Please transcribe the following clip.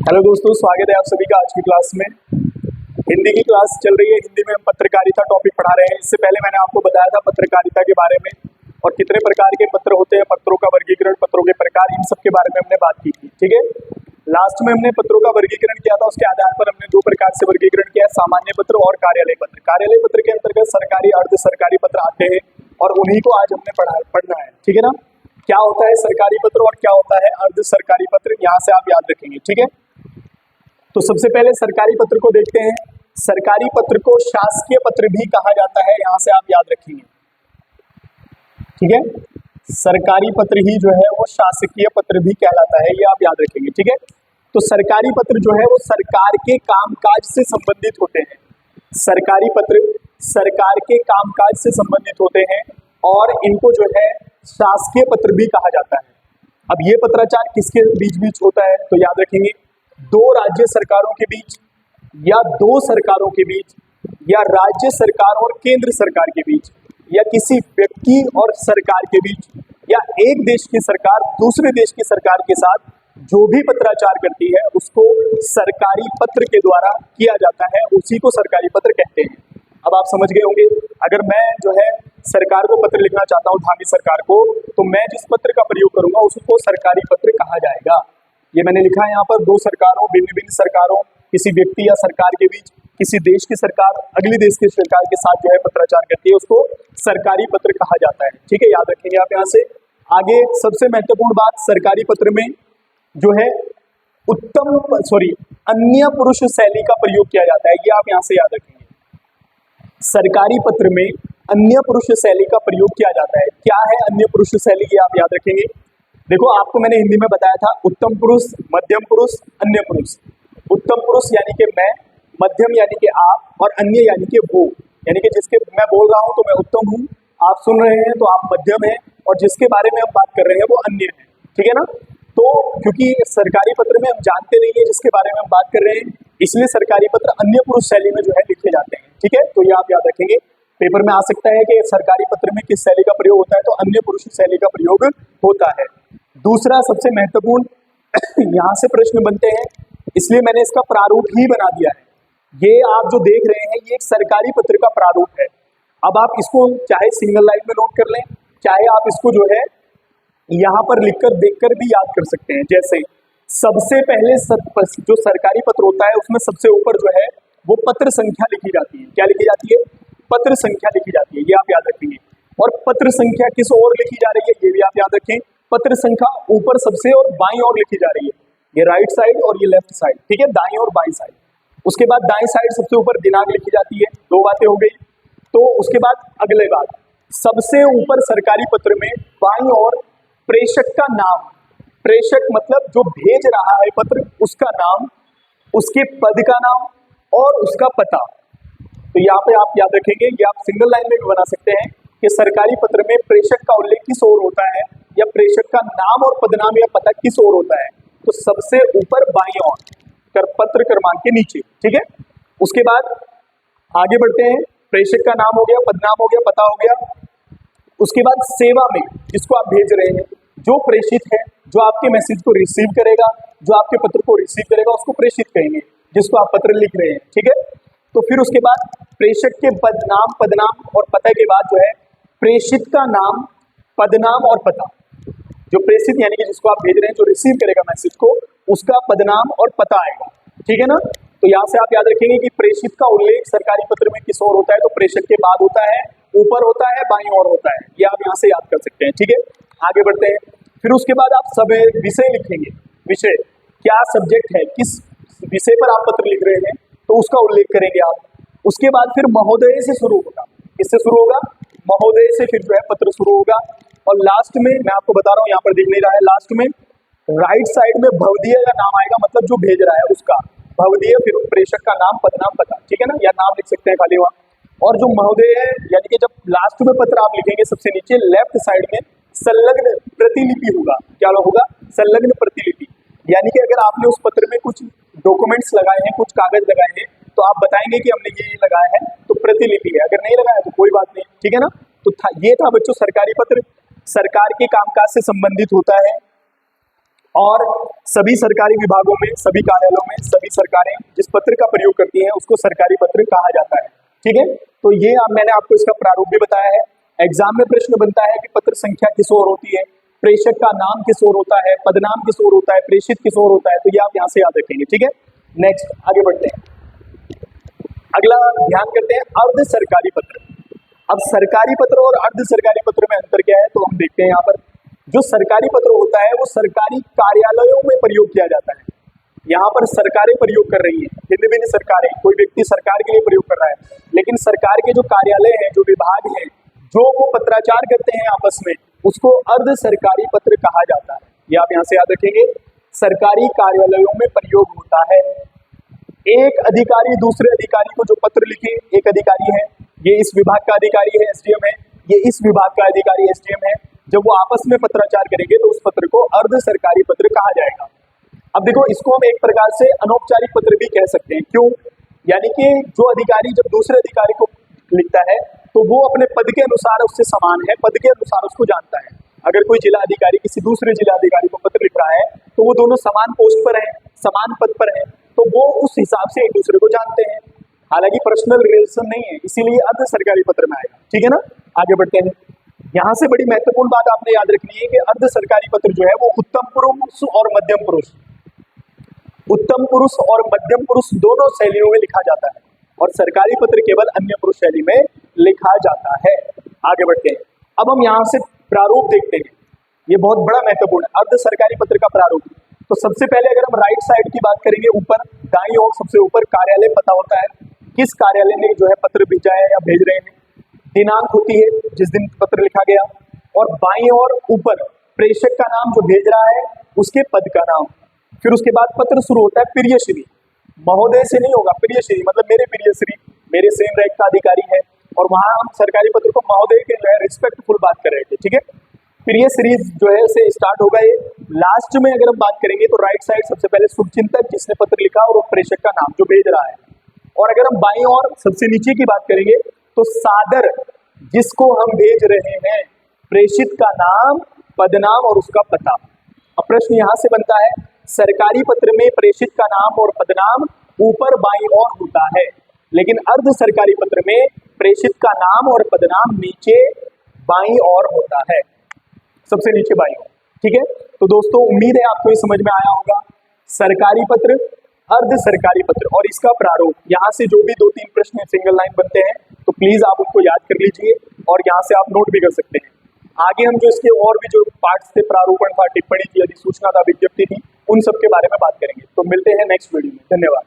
Hello दोस्तों, स्वागत है आप सभी का आज की क्लास में। हिंदी की क्लास चल रही है। हिंदी में हम पत्रकारिता टॉपिक पढ़ा रहे हैं। इससे पहले मैंने आपको बताया था पत्रकारिता के बारे में और कितने प्रकार के पत्र होते हैं, पत्रों का वर्गीकरण, पत्रों के प्रकार, इन सब के बारे में हमने बात की थी। ठीक है, लास्ट में हमने पत्रों का वर्गीकरण किया था। उसके आधार पर हमने दो प्रकार से वर्गीकरण किया, सामान्य पत्र और कार्यालय पत्र। कार्यालय पत्र के अंतर्गत सरकारी, अर्ध सरकारी पत्र आते हैं और उन्हीं को आज हमने पढ़ना है। ठीक है ना, क्या होता है सरकारी पत्र और क्या होता है अर्ध सरकारी पत्र, यहाँ से आप याद रखेंगे। ठीक है, तो सबसे पहले सरकारी पत्र को देखते हैं। सरकारी पत्र को शासकीय पत्र भी कहा जाता है, यहां से आप याद रखेंगे। ठीक है, सरकारी पत्र ही जो है वो शासकीय पत्र भी कहलाता है, ये आप याद रखेंगे। ठीक है, तो सरकारी पत्र जो है वो सरकार के कामकाज से संबंधित होते हैं। सरकारी पत्र सरकार के कामकाज से संबंधित होते हैं और इनको जो है शासकीय पत्र भी कहा जाता है। अब ये पत्राचार किसके बीच बीच होता है, तो याद रखेंगे दो राज्य सरकारों के बीच, या दो सरकारों के बीच, या राज्य सरकार और केंद्र सरकार के बीच, या किसी व्यक्ति और सरकार के बीच, या एक देश की सरकार दूसरे देश की सरकार के साथ जो भी पत्राचार करती है उसको सरकारी पत्र के द्वारा किया जाता है, उसी को सरकारी पत्र कहते हैं। अब आप समझ गए होंगे, अगर मैं जो है सरकार को पत्र लिखना चाहता हूँ, धामी सरकार को, तो मैं जिस पत्र का प्रयोग करूंगा उसको सरकारी पत्र कहा जाएगा। ये मैंने लिखा है यहाँ पर, दो सरकारों, भिन्न भिन्न सरकारों, किसी व्यक्ति या सरकार के बीच, किसी देश की सरकार अगले देश की सरकार के साथ जो है पत्राचार करती है, उसको सरकारी पत्र कहा जाता है। ठीक है, याद रखेंगे आप। यहाँ से आगे सबसे महत्वपूर्ण बात, सरकारी पत्र में जो है अन्य पुरुष शैली का प्रयोग किया जाता है, ये आप यहाँ से याद रखेंगे। सरकारी पत्र में अन्य पुरुष शैली का प्रयोग किया जाता है। क्या है अन्य पुरुष शैली, ये आप याद रखेंगे। देखो, आपको मैंने हिंदी में बताया था उत्तम पुरुष, मध्यम पुरुष, अन्य पुरुष। उत्तम पुरुष यानी कि मैं, मध्यम यानी कि आप, और अन्य यानी कि वो, यानी कि जिसके मैं बोल रहा हूं तो मैं उत्तम हूं, आप सुन रहे हैं तो आप मध्यम हैं, और जिसके बारे में हम बात कर रहे हैं वो अन्य है। ठीक है ना, तो क्योंकि सरकारी पत्र में हम जानते नहीं है जिसके बारे में हम बात कर रहे हैं, इसलिए सरकारी पत्र अन्य पुरुष शैली में जो है लिखे जाते हैं। ठीक है, तो ये आप याद रखेंगे। पेपर में आ सकता है कि सरकारी पत्र में किस शैली का प्रयोग होता है, तो अन्य पुरुष शैली का प्रयोग होता है। दूसरा सबसे महत्वपूर्ण यहाँ से प्रश्न बनते हैं, इसलिए मैंने इसका प्रारूप ही बना दिया है। ये आप जो देख रहे हैं ये एक सरकारी पत्र का प्रारूप है। अब आप इसको चाहे सिंगल लाइन में नोट कर लें, चाहे आप इसको जो है यहाँ पर लिखकर देखकर भी याद कर सकते हैं। जैसे सबसे पहले जो सरकारी पत्र होता है उसमें सबसे ऊपर जो है वो पत्र संख्या लिखी जाती है। क्या लिखी जाती है? पत्र संख्या लिखी जाती है, ये आप याद रखेंगे। और पत्र संख्या किस ओर लिखी जा रही है ये भी आप याद रखें। पत्र संख्या ऊपर सबसे और बाईं ओर लिखी जा रही है, ये राइट साइड और ये लेफ्ट साइड। ठीक है, दाईं और बाईं साइड। उसके बाद दाईं साइड सबसे ऊपर दिनांक लिखी जाती है। दो बातें हो गई। तो उसके बाद अगले बात, सबसे ऊपर सरकारी पत्र में बाईं ओर प्रेषक का नाम, प्रेषक मतलब जो भेज रहा है पत्र, उसका नाम, उसके पद का नाम और उसका पता। तो यहाँ पे आप याद रखेंगे, ये आप सिंगल लाइन में भी बना सकते हैं कि सरकारी पत्र में प्रेषक का उल्लेख किस ओर होता है, या प्रेषक का नाम और पदनाम या पता किस ओर होता है, तो सबसे ऊपर बाईं ओर कर पत्र क्रमांक के नीचे। ठीक है, उसके बाद आगे बढ़ते हैं। प्रेषक का नाम हो गया, पदनाम हो गया, पता हो गया। उसके बाद सेवा में जिसको आप भेज रहे हैं, जो प्रेषित है, जो आपके मैसेज को रिसीव करेगा, जो आपके पत्र को रिसीव करेगा उसको प्रेषित कहेंगे, जिसको आप पत्र लिख रहे हैं। ठीक है, तो फिर उसके बाद प्रेषक के पदनाम, पदनाम और पता के बाद जो है प्रेषित का नाम, पदनाम और पता। जो प्रेषित यानी कि जिसको आप भेज रहे हैं, जो रिसीव करेगा मैसेज को, उसका पदनाम और पता आएगा। ठीक है ना, तो यहाँ से आप याद रखेंगे कि प्रेषित का उल्लेख सरकारी पत्र में किस ओर होता है, तो प्रेषक के बाद होता है, ऊपर होता है, बाईं ओर होता है। ये आप यहाँ से याद कर सकते हैं। ठीक है, आगे बढ़ते हैं। फिर उसके बाद आप सब विषय लिखेंगे। विषय क्या सब्जेक्ट है, किस विषय पर आप पत्र लिख रहे हैं, तो उसका उल्लेख करेंगे आप। उसके बाद फिर महोदय से शुरू होगा। किससे शुरू होगा? महोदय से फिर जो है पत्र शुरू होगा। और लास्ट में मैं आपको बता रहा हूँ, यहाँ पर दिख नहीं रहा है, लास्ट में राइट साइड में भवदीय का नाम आएगा, मतलब जो भेज रहा है उसका भवदीय, फिर प्रेषक का नाम, पदनाम, पता। ठीक है ना, या नाम लिख सकते हैं खाली वहाँ। और जो महोदय है, यानी कि जब लास्ट में पत्र आप लिखेंगे सबसे नीचे लेफ्ट साइड में संलग्न प्रतिलिपि होगा। क्या होगा? संलग्न प्रतिलिपि। यानी कि अगर आपने उस पत्र में कुछ डॉक्यूमेंट्स लगाए हैं, कुछ कागज लगाए हैं, तो आप बताएंगे कि हमने ये लगाया है, तो प्रतिलिपि है। अगर नहीं लगाया तो कोई बात नहीं। ठीक है ना, तो ये था बच्चों सरकारी पत्र, सरकार के कामकाज से संबंधित होता है। और सभी सरकारी विभागों में, सभी कार्यालयों में, सभी सरकारें जिस पत्र का प्रयोग करती हैं उसको सरकारी पत्र कहा जाता है। ठीक है, तो ये मैंने आपको इसका प्रारूप भी बताया है। एग्जाम में प्रश्न बनता है कि पत्र संख्या किस ओर होती है, प्रेषक का नाम किस ओर होता है, पदनाम किस ओर होता है, प्रेषित किस ओर होता है, तो ये आप यहाँ से याद रखेंगे। ठीक है, नेक्स्ट आगे बढ़ते हैं। अगला ध्यान करते हैं अर्ध सरकारी पत्र। अब सरकारी पत्र और अर्ध सरकारी पत्र में अंतर क्या है, तो हम देखते हैं यहाँ पर। जो सरकारी पत्र होता है वो सरकारी कार्यालयों में प्रयोग किया जाता है। यहाँ पर सरकारें प्रयोग कर रही हैं, भिन्न भिन्न सरकारें, कोई व्यक्ति सरकार के लिए प्रयोग कर रहा है, लेकिन सरकार के जो कार्यालय हैं, जो विभाग हैं, जो वो पत्राचार करते हैं आपस में, उसको अर्ध सरकारी पत्र कहा जाता है। ये आप यहाँ से याद रखेंगे, सरकारी कार्यालयों में प्रयोग होता है। एक अधिकारी दूसरे अधिकारी को जो पत्र लिखे, एक अधिकारी है, ये इस विभाग का अधिकारी है, एसडीएम है, ये इस विभाग का अधिकारी एसडीएम है, जब वो आपस में पत्राचार करेंगे तो उस पत्र को अर्ध सरकारी पत्र कहा जाएगा। अब देखो, इसको हम एक प्रकार से अनौपचारिक पत्र भी कह सकते हैं। क्यों? यानी कि जो अधिकारी जब दूसरे अधिकारी को लिखता है तो वो अपने पद के अनुसार उससे समान है, पद के अनुसार उसको जानता है। अगर कोई जिला अधिकारी किसी दूसरे जिला अधिकारी को पत्र लिख रहा है तो वो दोनों समान पोस्ट पर हैं, समान पद पर हैं, तो वो उस हिसाब से एक दूसरे को जानते हैं। हालांकि पर्सनल रिलेशन नहीं है, इसीलिए अर्ध सरकारी पत्र में आएगा। ठीक है ना, आगे बढ़ते हैं। यहाँ से बड़ी महत्वपूर्ण बात आपने याद रखनी है कि अर्ध सरकारी पत्र जो है वो उत्तम पुरुष और मध्यम पुरुष, उत्तम पुरुष और मध्यम पुरुष दोनों शैलियों में लिखा जाता है, और सरकारी पत्र केवल अन्य पुरुष शैली में लिखा जाता है। आगे बढ़ते हैं। अब हम यहाँ से प्रारूप देखते हैं, ये बहुत बड़ा महत्वपूर्ण है, अर्ध सरकारी पत्र का प्रारूप। तो सबसे पहले अगर हम राइट साइड की बात करेंगे, ऊपर दाईं ओर सबसे ऊपर कार्यालय पता होता है, किस कार्यालय ने जो है पत्र भेजा है या भेज रहे हैं, दिनांक होती है जिस दिन पत्र लिखा गया, और बाईं ओर ऊपर प्रेषक का नाम जो भेज रहा है उसके पद का नाम। फिर उसके बाद पत्र शुरू होता है प्रियश्री, महोदय से नहीं होगा, प्रियश्री मतलब मेरे प्रियश्री, मेरे सेम रैंक का अधिकारी है, और वहां हम सरकारी पत्र को महोदय के जो है रिस्पेक्टफुल बात कर रहे थे। ठीक है, प्रियश्री जो है से स्टार्ट होगा ये। लास्ट में अगर हम बात करेंगे तो राइट साइड सबसे पहले शुभचिंतक जिसने पत्र लिखा और वो प्रेषक का नाम जो भेज रहा है, और अगर हम बाईं ओर सबसे नीचे की बात करेंगे तो सादर जिसको हम भेज रहे हैं, प्रेषित का नाम, पदनाम और उसका पता। अब प्रश्न यहां से बनता है, सरकारी पत्र में प्रेषित का नाम और पदनाम ऊपर बाईं ओर होता है, लेकिन अर्ध सरकारी पत्र में प्रेषित का नाम और पदनाम नीचे बाईं ओर होता है, सबसे नीचे बाईं ओर। ठीक है, तो दोस्तों उम्मीद है आपको ये समझ में आया होगा, सरकारी पत्र, अर्ध सरकारी पत्र और इसका प्रारूप। यहाँ से जो भी 2-3 प्रश्न सिंगल लाइन बनते हैं तो प्लीज आप उनको याद कर लीजिए, और यहाँ से आप नोट भी कर सकते हैं। आगे हम जो इसके और भी जो पार्ट्स थे, प्रारूपण था, टिप्पणी थी, अधिसूचना था, विज्ञप्ति थी, उन सब के बारे में बात करेंगे। तो मिलते हैं नेक्स्ट वीडियो में। धन्यवाद।